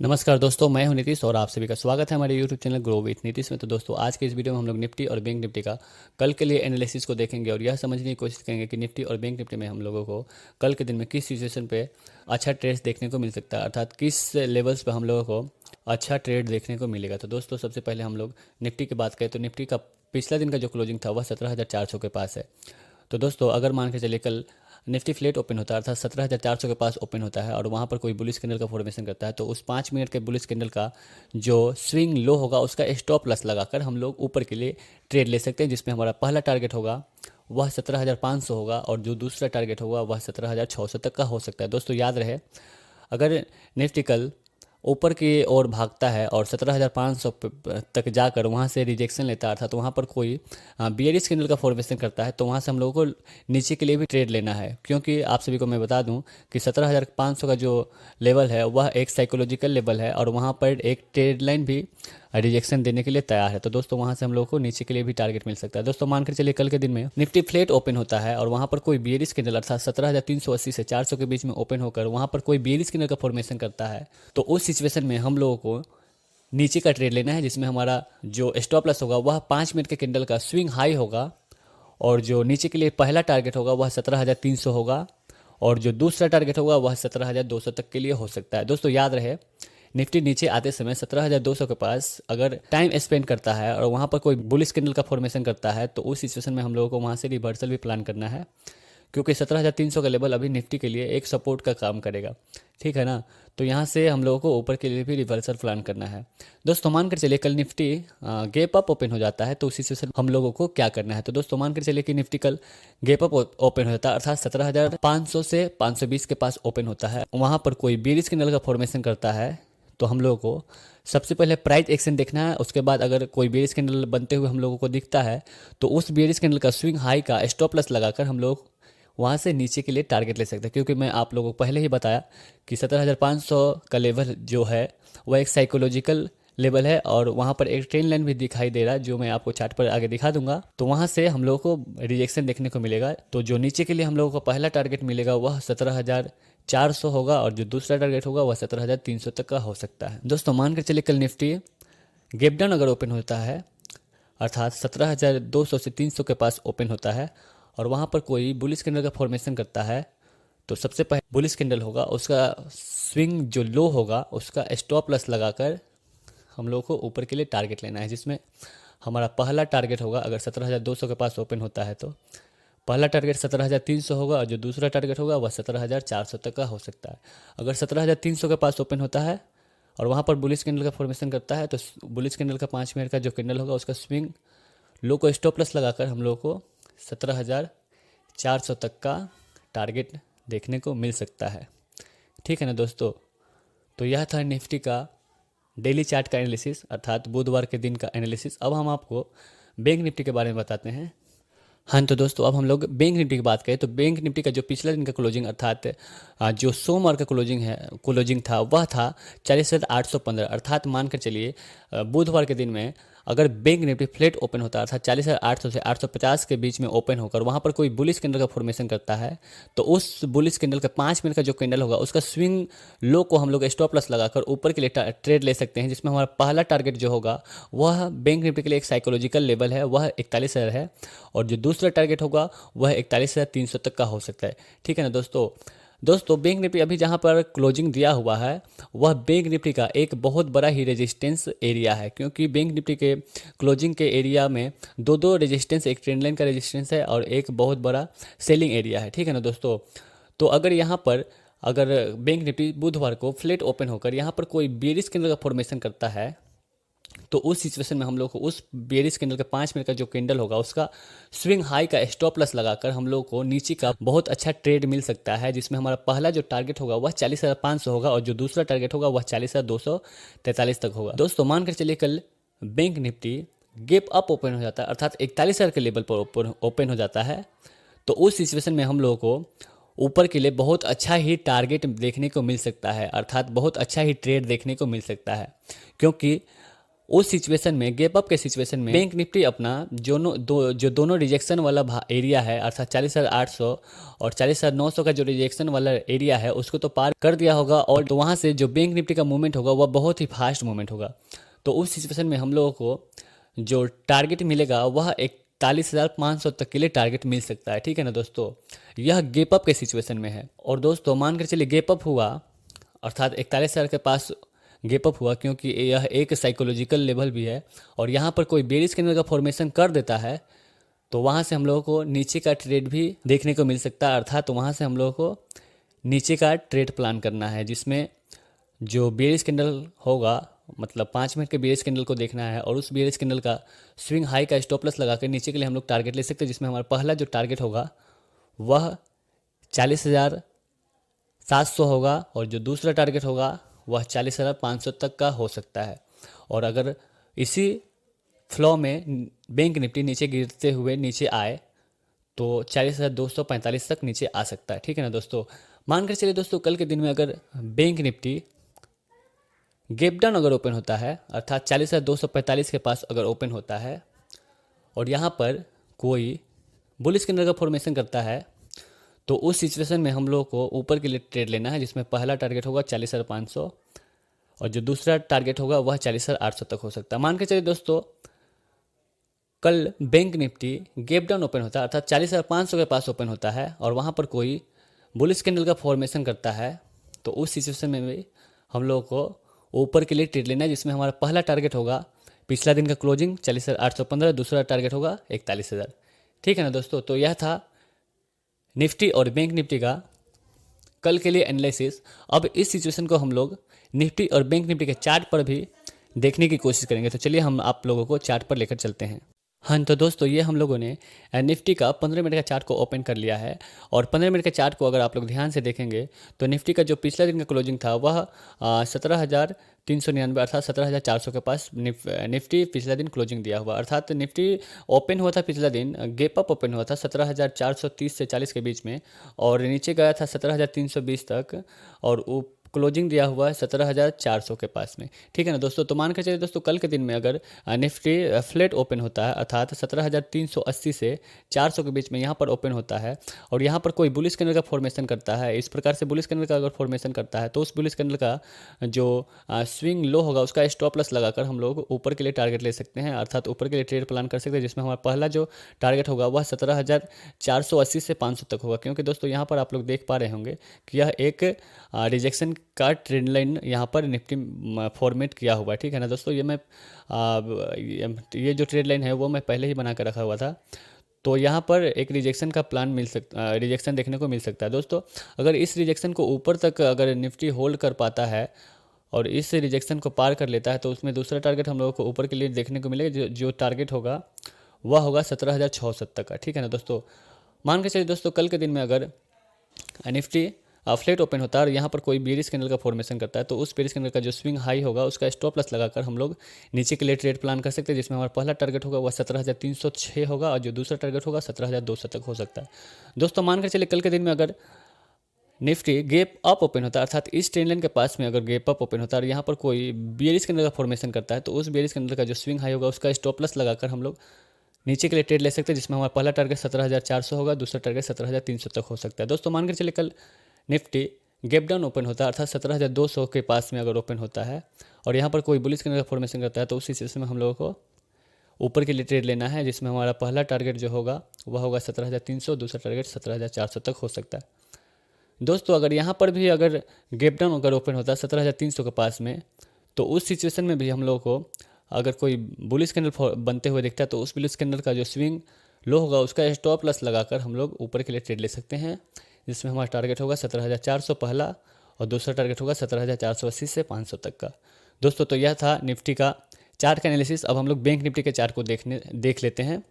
नमस्कार दोस्तों, मैं हूं नीतीश और आप सभी का स्वागत है हमारे YouTube channel grow with Nitish में। तो दोस्तों, आज के इस वीडियो में हम लोग निफ्टी और बैंक निफ्टी का कल के लिए एनालिसिस को देखेंगे और यह समझने की कोशिश करेंगे कि निफ्टी और बैंक निफ्टी में हम लोगों को कल के दिन में किस सिचुएशन पे अच्छा ट्रेड देखने को मिल सकता है, अर्थात किस लेवल्स पे हम लोगों को अच्छा ट्रेड देखने को मिलेगा। तो दोस्तों, सबसे पहले हम लोग निफ्टी की बात करें तो निफ्टी का पिछला दिन का जो क्लोजिंग था वह 17,400 के पास है। तो दोस्तों, अगर मान के चलिए कल निफ्टी फ्लेट ओपन होता है अर्थात 17,400 के पास ओपन होता है और वहाँ पर कोई बुलिश कैंडल का फॉर्मेशन करता है, तो उस 5 मिनट के बुलिश कैंडल का जो स्विंग लो होगा उसका स्टॉप लॉस लगाकर हम लोग ऊपर के लिए ट्रेड ले सकते हैं, जिसमें हमारा पहला टारगेट होगा वह 17,500 होगा और जो दूसरा टारगेट होगा वह 17,600 तक का हो सकता है। दोस्तों, याद रहे, अगर निफ्टी कल ऊपर की ओर भागता है और 17,500 तक जाकर वहाँ से रिजेक्शन लेता है, अर्थात वहाँ पर कोई बियरिश कैंडल का फॉर्मेशन करता है, तो वहाँ से हम लोगों को नीचे के लिए भी ट्रेड लेना है। क्योंकि आप सभी को मैं बता दूं कि 17,500 का जो लेवल है वह एक साइकोलॉजिकल लेवल है और वहाँ पर एक ट्रेड लाइन भी रिजेक्शन देने के लिए तैयार है। तो दोस्तों, वहाँ से हम लोगों को नीचे के लिए भी टारगेट मिल सकता है। दोस्तों, मानकर चलिए कल के दिन में निफ्टी फ्लेट ओपन होता है और वहाँ पर कोई बियरिश कैंडल अर्थात 17,380 से 400 के बीच में ओपन होकर वहाँ पर कोई बियरिश कैंडल का फॉर्मेशन करता है, तो उस सिचुएशन में हम लोगों को नीचे का ट्रेड लेना है, जिसमें हमारा जो स्टॉप लॉस होगा वह 5 मिनट के कैंडल का स्विंग हाई होगा और जो नीचे के लिए पहला टारगेट होगा वह 17,300 होगा और जो दूसरा टारगेट होगा वह 17,200 तक के लिए हो सकता है। दोस्तों, याद रहे, निफ्टी नीचे आते समय 17,200 के पास अगर टाइम स्पेंड करता है और वहाँ पर कोई बुलिश कैंडल का फॉर्मेशन करता है, तो उस सिचुएशन में हम लोगों को वहाँ से रिवर्सल भी प्लान करना है, क्योंकि 17,300 का लेवल अभी निफ्टी के लिए एक सपोर्ट का काम करेगा। ठीक है ना। तो यहाँ से हम लोगों को ऊपर के लिए भी रिवर्सल प्लान करना है। दोस्तों, मानकर चलिए कल निफ्टी गैप अप ओपन हो जाता है, तो उसी से हम लोगों को क्या करना है। तो दोस्तों, मानकर चलिए कि निफ्टी कल गैप अप ओपन हो जाता है अर्थात 17,500 से 520 के पास ओपन होता है, वहाँ पर कोई बेरिश कैंडल का फॉर्मेशन करता है, तो हम लोगों को सबसे पहले प्राइस एक्शन देखना है। उसके बाद अगर कोई बेरिश कैंडल बनते हुए हम लोगों को दिखता है, तो उस बेरिश कैंडल का स्विंग हाई का स्टॉप लॉस लगाकर हम लोग वहाँ से नीचे के लिए टारगेट ले सकते हैं। क्योंकि मैं आप लोगों को पहले ही बताया कि 17,500 का लेवल जो है वह एक साइकोलॉजिकल लेवल है और वहाँ पर एक ट्रेंड लाइन भी दिखाई दे रहा है, जो मैं आपको चार्ट पर आगे दिखा दूंगा। तो वहाँ से हम लोगों को रिजेक्शन देखने को मिलेगा। तो जो नीचे के लिए हम लोगों को पहला टारगेट मिलेगा वह 17,400 होगा और जो दूसरा टारगेट होगा वह 17,300 तक का हो सकता है। दोस्तों, मानकर चलिए कल निफ्टी गैप डाउन अगर ओपन होता है अर्थात 17,200 से 300 के पास ओपन होता है और वहाँ पर कोई बुलिश कैंडल का फॉर्मेशन करता है, तो सबसे पहले बुलिश कैंडल होगा उसका स्विंग जो लो होगा उसका स्टॉप लॉस लगाकर हम लोग को ऊपर के लिए टारगेट लेना है, जिसमें हमारा पहला टारगेट होगा अगर 17,200 के पास ओपन होता है तो पहला टारगेट 17,300 होगा और जो दूसरा टारगेट होगा वह 17,400 तक का हो सकता है। अगर 17,300 के पास ओपन होता है और वहाँ पर बुलिश कैंडल का फॉर्मेशन करता है, तो बुलिश कैंडल का 5 मिनट का जो कैंडल होगा उसका स्विंग लो को स्टॉप लॉस लगाकर हम लोग को 17,400 तक का टारगेट देखने को मिल सकता है। ठीक है ना दोस्तों। तो यह था निफ्टी का डेली चार्ट का एनालिसिस अर्थात बुधवार के दिन का एनालिसिस। अब हम आपको बैंक निफ्टी के बारे में बताते हैं। हाँ, तो दोस्तों, अब हम लोग बैंक निफ्टी की बात करें तो बैंक निफ्टी का जो पिछला दिन का क्लोजिंग अर्थात जो सोमवार का क्लोजिंग था वह था 40,815 अर्थात मानकर चलिए बुधवार के दिन में अगर बैंक निफ्टी फ्लैट ओपन होता है अर्थात 40,800 से 850 के बीच में ओपन होकर वहाँ पर कोई बुलिश कैंडल का फॉर्मेशन करता है, तो उस बुलिश कैंडल का 5 मिनट का जो कैंडल होगा उसका स्विंग लो को हम लोग स्टॉप लॉस लगाकर ऊपर के लिए ट्रेड ले सकते हैं, जिसमें हमारा पहला टारगेट जो होगा वह बैंक निफ्टी के लिए एक साइकोलॉजिकल लेवल है, वह 41,000 है और जो दूसरा टारगेट होगा वह 41,300 तक का हो सकता है। ठीक है ना दोस्तों, बैंक निफ्टी अभी जहां पर क्लोजिंग दिया हुआ है वह बैंक निफ्टी का एक बहुत बड़ा ही रेजिस्टेंस एरिया है, क्योंकि बैंक निफ्टी के क्लोजिंग के एरिया में दो दो रेजिस्टेंस, एक ट्रेंड लाइन का रेजिस्टेंस है और एक बहुत बड़ा सेलिंग एरिया है। ठीक है ना दोस्तों। तो अगर यहाँ पर अगर बैंक निफ्टी बुधवार को फ्लैट ओपन होकर यहाँ पर कोई बेरिश कैंडल का फॉर्मेशन करता है, तो उस सिचुएशन में हम लोग को उस बेरिश कैंडल का 5 मिनट का जो कैंडल होगा उसका स्विंग हाई का स्टॉप लॉस लगाकर हम लोग को नीचे का बहुत अच्छा ट्रेड मिल सकता है, जिसमें हमारा पहला जो टारगेट होगा वह 40,500 होगा और जो दूसरा टारगेट होगा वह 40,243 तक होगा। दोस्तों, मानकर चलिए कल bank Nifty gap up open हो जाता है अर्थात 41,000 के लेवल पर ओपन हो जाता है, तो उस सिचुएशन में हम लोगों को ऊपर के लिए बहुत अच्छा ही टारगेट देखने को मिल सकता है अर्थात बहुत अच्छा ही ट्रेड देखने को मिल सकता है, क्योंकि उस सिचुएशन में, गैप अप के सिचुएशन में बैंक निफ्टी अपना जो दोनों रिजेक्शन वाला एरिया है, अर्थात 40,800 और 40,900 का जो रिजेक्शन वाला एरिया है, उसको तो पार कर दिया होगा। और तो वहाँ से जो बैंक निफ्टी का मूवमेंट होगा वह बहुत ही फास्ट मूवमेंट होगा। तो उस सिचुएशन में हम लोगों को जो टारगेट मिलेगा वह 41,500 तक के लिए टारगेट मिल सकता है। ठीक है ना दोस्तों, यह गैप अप के सिचुएशन में है। और दोस्तों मान कर चलिए गैप अप हुआ, अर्थात 41,000 के पास गैप अप हुआ, क्योंकि यह एक साइकोलॉजिकल लेवल भी है और यहाँ पर कोई बेरिश कैंडल का फॉर्मेशन कर देता है तो वहाँ से हम लोगों को नीचे का ट्रेड भी देखने को मिल सकता है। अर्थात वहाँ से हम लोगों को नीचे का ट्रेड प्लान करना है, जिसमें जो बेरिश कैंडल होगा, मतलब 5 मिनट के बेरिश कैंडल को देखना है और उस बेरिश कैंडल का स्विंग हाई का स्टॉप लॉस लगा कर नीचे के लिए हम लोग टारगेट ले सकते हैं, जिसमें हमारा पहला जो टारगेट होगा वह 40,700 होगा और जो दूसरा टारगेट होगा वह 40,500 तक का हो सकता है। और अगर इसी फ्लो में बैंक निफ्टी नीचे गिरते हुए नीचे आए तो 40,245 तक नीचे आ सकता है। ठीक है ना दोस्तों, मान कर चलिए दोस्तों कल के दिन में अगर बैंक निफ्टी गैप डाउन अगर ओपन होता है, अर्थात 40,245 के पास अगर ओपन होता है और यहाँ पर कोई बुलिश कैंडल का फॉर्मेशन करता है, तो उस सिचुएशन में हम लोगों को ऊपर के लिए ट्रेड लेना है, जिसमें पहला टारगेट होगा 40,500 और जो दूसरा टारगेट होगा वह 40,800 तक हो सकता है। मान के चलिए दोस्तों कल bank Nifty gap down open होता है, अर्थात 40,500 के पास ओपन होता है और वहाँ पर कोई बुलिश कैंडल का फॉर्मेशन करता है, तो उस सिचुएशन में भी हम लोगों को ऊपर के लिए ट्रेड लेना है, जिसमें हमारा पहला टारगेट होगा पिछला दिन का क्लोजिंग 40,815, दूसरा टारगेट होगा 41,000। ठीक है ना दोस्तों, तो यह था निफ्टी और बैंक निफ्टी का कल के लिए एनालिसिस। अब इस सिचुएशन को हम लोग निफ्टी और बैंक निफ्टी के चार्ट पर भी देखने की कोशिश करेंगे। तो चलिए हम आप लोगों को चार्ट पर लेकर चलते हैं। हाँ तो दोस्तों ये हम लोगों ने निफ्टी का 15 मिनट का चार्ट को ओपन कर लिया है और 15 मिनट के चार्ट को अगर आप लोग ध्यान से देखेंगे तो निफ्टी का जो पिछला दिन का क्लोजिंग था वह 17,399 अर्थात 17,400 के पास निफ्टी पिछला दिन क्लोजिंग दिया हुआ, अर्थात निफ्टी ओपन हुआ था पिछला दिन, गैप अप ओपन हुआ था 17,430 से 40 के बीच में और नीचे गया था 17,320 तक और क्लोजिंग दिया हुआ है 17,400 के पास में। ठीक है ना दोस्तों, तो मान कर चलिए दोस्तों कल के दिन में अगर निफ्टी फ्लैट ओपन होता है, अर्थात 17,380 से 400 के बीच में यहाँ पर ओपन होता है और यहाँ पर कोई बुलिश कैंडल का फॉर्मेशन करता है, इस प्रकार से बुलिश कैंडल का अगर फॉर्मेशन करता है तो उस बुलिश कैंडल का जो स्विंग लो होगा उसका स्टॉप लॉस लगाकर हम लोग ऊपर के लिए टारगेट ले सकते हैं, अर्थात ऊपर के लिए ट्रेड प्लान कर सकते हैं, जिसमें हमारा पहला जो टारगेट होगा वह 17,480 से 500 तक होगा। क्योंकि दोस्तों यहाँ पर आप लोग देख पा रहे होंगे कि यह एक रिजेक्शन का ट्रेंड लाइन यहाँ पर निफ्टी फॉर्मेट किया हुआ है। ठीक है ना दोस्तों, ये जो ट्रेड लाइन है वो मैं पहले ही बना कर रखा हुआ था, तो यहाँ पर एक रिजेक्शन का प्लान रिजेक्शन देखने को मिल सकता है। दोस्तों अगर इस रिजेक्शन को ऊपर तक अगर निफ्टी होल्ड कर पाता है और इस रिजेक्शन को पार कर लेता है तो उसमें दूसरा टारगेट हम लोगों को ऊपर के लिए देखने को मिलेगा, जो टारगेट होगा वह होगा 17,600 तक का। ठीक है ना दोस्तों, मान के चलिए दोस्तों कल के दिन में अगर निफ्टी फ्लैट ओपन होता है और यहाँ पर कोई बेरिश कैंडल का फॉर्मेशन करता है तो उस बेरिश कैंडल का जो स्विंग हाई होगा उसका स्टॉप लॉस लगाकर हम लोग नीचे के लिए ट्रेड प्लान कर सकते हैं, जिसमें हमारा पहला टारगेट होगा वह 17,306 होगा और जो दूसरा टारगेट होगा 17,200 तक हो सकता है। दोस्तों मानकर चलिए कल के दिन में अगर निफ्टी गैप अप ओपन होता है, अर्थात इस ट्रेंड लाइन के पास में अगर गैप अप ओपन होता है और यहाँ पर कोई बेरिश कैंडल का फॉर्मेशन करता है तो उस बेरिश कैंडल का जो स्विंग हाई होगा उसका स्टॉप लॉस लगाकर हम लोग नीचे के लिए ट्रेड ले सकते हैं, जिसमें हमारा पहला टारगेट 17,400 होगा, दूसरा टारगेट 17,300 तक हो सकता है। दोस्तों मानकर चलिए कल निफ्टी गैप डाउन ओपन होता है, अर्थात 17,200 के पास में अगर ओपन होता है और यहाँ पर कोई बुलिश कैंडल का फॉर्मेशन करता है तो उस सिचुएशन में हम लोगों को ऊपर के लिए ट्रेड लेना है, जिसमें हमारा पहला टारगेट जो होगा वह होगा 17,300, दूसरा टारगेट 17,400 तक हो सकता है। दोस्तों अगर यहाँ पर भी अगर गैप डाउन अगर ओपन होता है 17,300 के पास में तो उस सिचुएशन में भी हम लोगों को अगर कोई बुलिश कैंडल बनते हुए दिखता है तो उस बुलिश कैंडल का जो स्विंग लो होगा उसका स्टॉप लॉस लगाकर हम लोग ऊपर के लिए ट्रेड ले सकते हैं, जिसमें हमारा टारगेट होगा 17,400 पहला और दूसरा टारगेट होगा 17,480 से 500 तक का। दोस्तों तो यह था निफ्टी का चार्ट का एनालिसिस। अब हम लोग बैंक निफ्टी के चार्ट को देख लेते हैं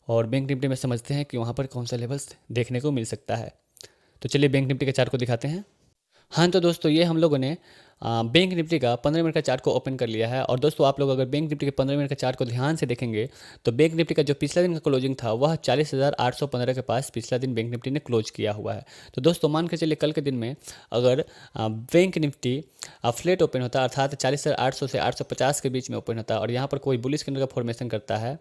और बैंक निफ्टी में समझते हैं कि वहाँ पर कौन सा लेवल्स देखने को मिल सकता है। तो चलिए बैंक निफ्टी के चार्ट को दिखाते हैं। हाँ तो दोस्तों ये हम लोगों ने बैंक निफ्टी का 15 मिनट का चार्ट को ओपन कर लिया है। और दोस्तों आप लोग अगर बैंक निफ्टी के 15 मिनट का चार्ट को ध्यान से देखेंगे तो बैंक निफ्टी का जो पिछला दिन का क्लोजिंग था वह 40,815 के पास पिछला दिन बैंक निफ्टी ने क्लोज किया हुआ है। तो दोस्तों मान के चलिए कल के दिन में अगर बैंक निफ्टी फ्लैट ओपन होता है अर्थात 40,800 से 850 के बीच में ओपन होता है और यहाँ पर कोई बुलिश कैंडल का फॉर्मेशन करता है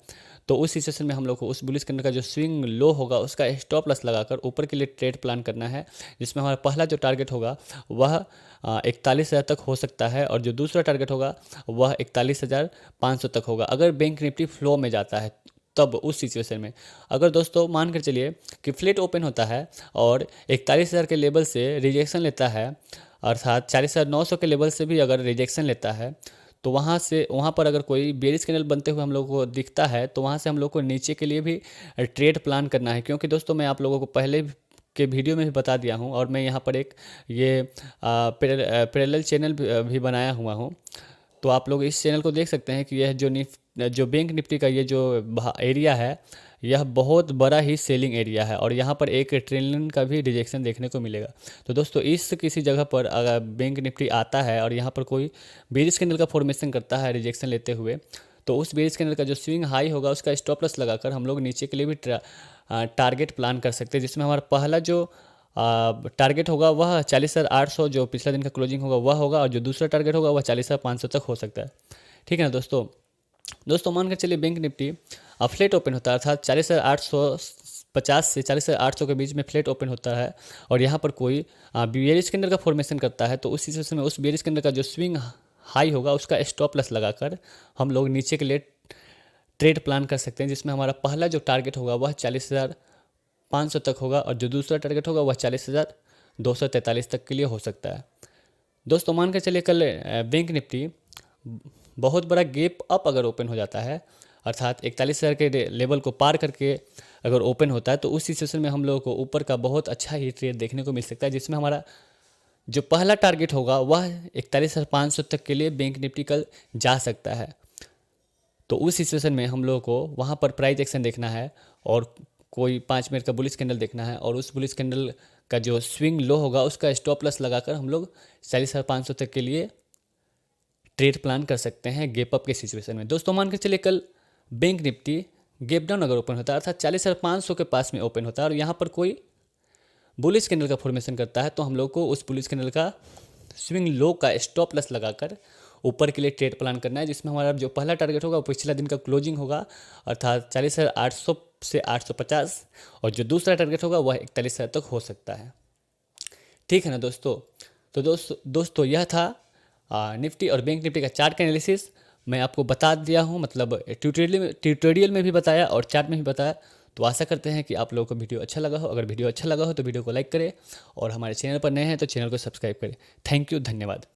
तो उस सिचुएशन में हम लोग को उस बुलिश कैंडल का जो स्विंग लो होगा उसका स्टॉप लॉस लगाकर ऊपर के लिए ट्रेड प्लान करना है, जिसमें हमारा पहला जो टारगेट होगा वह 41,000 तक हो सकता है और जो दूसरा टारगेट होगा वह 41,500 तक होगा अगर बैंक निफ्टी फ्लो में जाता है। तब उस सिचुएशन में अगर दोस्तों मान कर चलिए कि फ्लैट ओपन होता है और 41,000 के लेवल से रिजेक्शन लेता है अर्थात 40,900 के लेवल से भी अगर रिजेक्शन लेता है तो वहाँ पर अगर कोई बेरिश कैंडल बनते हुए हम लोगों को दिखता है तो वहाँ से हम लोग को नीचे के लिए भी ट्रेड प्लान करना है, क्योंकि दोस्तों मैं आप लोगों को पहले के वीडियो में भी बता दिया हूँ और मैं यहाँ पर एक ये पैरेलल चैनल भी बनाया हुआ हूँ। तो आप लोग इस चैनल को देख सकते हैं कि यह जो बैंक निफ्टी का ये जो एरिया है यह बहुत बड़ा ही सेलिंग एरिया है और यहाँ पर 1 ट्रिलियन का भी रिजेक्शन देखने को मिलेगा। तो दोस्तों इस किसी जगह पर अगर बैंक निफ्टी आता है और यहाँ पर कोई बेरिश कैंडल का फॉर्मेशन करता है रिजेक्शन लेते हुए तो उस बेरिश कैंडल का जो स्विंग हाई होगा उसका स्टॉप लॉस लगाकर हम लोग नीचे के लिए भी टारगेट प्लान कर सकते हैं, जिसमें हमारा पहला जो टारगेट होगा वह 40,800 जो पिछला दिन का क्लोजिंग होगा वह होगा और जो दूसरा टारगेट होगा वह 40,500 तक हो सकता है। ठीक है ना दोस्तों मान कर चलिए बैंक निफ्टी फ्लैट ओपन होता है अर्थात 40,850 से 40,800 के बीच में फ्लैट ओपन होता है और यहाँ पर कोई बेरिश कैंडल का फॉर्मेशन करता है तो उस सिचुएशन में उस बेरिश कैंडल का जो स्विंग हाई होगा उसका स्टॉप लॉस लगाकर हम लोग नीचे के लिए ट्रेड प्लान कर सकते हैं, जिसमें हमारा पहला जो टारगेट होगा वह 40,500 तक होगा और जो दूसरा टारगेट होगा वह 40,243 तक के लिए हो सकता है। दोस्तों मान के चलिए कल बैंक निफ्टी बहुत बड़ा गैप अप अगर ओपन हो जाता है अर्थात 41,000 के लेवल को पार करके अगर ओपन होता है तो उस सिचुएशन में हम लोगों को ऊपर का बहुत अच्छा ही ट्रेड देखने को मिल सकता है, जिसमें हमारा जो पहला टारगेट होगा वह 41,500 तक के लिए बैंक निफ्टी कल जा सकता है। तो उस सिचुएशन में हम लोगों को वहाँ पर प्राइस एक्शन देखना है और कोई 5 मिनट का बुलिश कैंडल देखना है और उस बुलिश कैंडल का जो स्विंग लो होगा उसका स्टॉप लॉस लगाकर हम लोग 40,500 तक के लिए ट्रेड प्लान कर सकते हैं गैप अप के सिचुएशन में। दोस्तों मान के चलिए कल बैंक निफ्टी गैप डाउन अगर ओपन होता है अर्थात 40,500 के पास में ओपन होता है और यहाँ पर कोई बुलिश कैंडल का फॉर्मेशन करता है तो हम लोग को उस बुलिश कैंडल का स्विंग लो का स्टॉप लॉस लगाकर ऊपर के लिए ट्रेड प्लान करना है, जिसमें हमारा जो पहला टारगेट होगा वो पिछला दिन का क्लोजिंग होगा अर्थात 40,800 से 850 और जो दूसरा टारगेट होगा वह 41,000 तक हो सकता है। ठीक है ना दोस्तों। तो दोस्तों यह था निफ्टी और बैंक निफ्टी का चार्ट का एनालिसिस। मैं आपको बता दिया हूँ, मतलब ट्यूटोरियल में भी बताया और चार्ट में भी बताया। तो आशा करते हैं कि आप लोगों को वीडियो अच्छा लगा हो। अगर वीडियो अच्छा लगा हो तो वीडियो को लाइक करें और हमारे चैनल पर नए हैं तो चैनल को सब्सक्राइब करें। थैंक यू, धन्यवाद।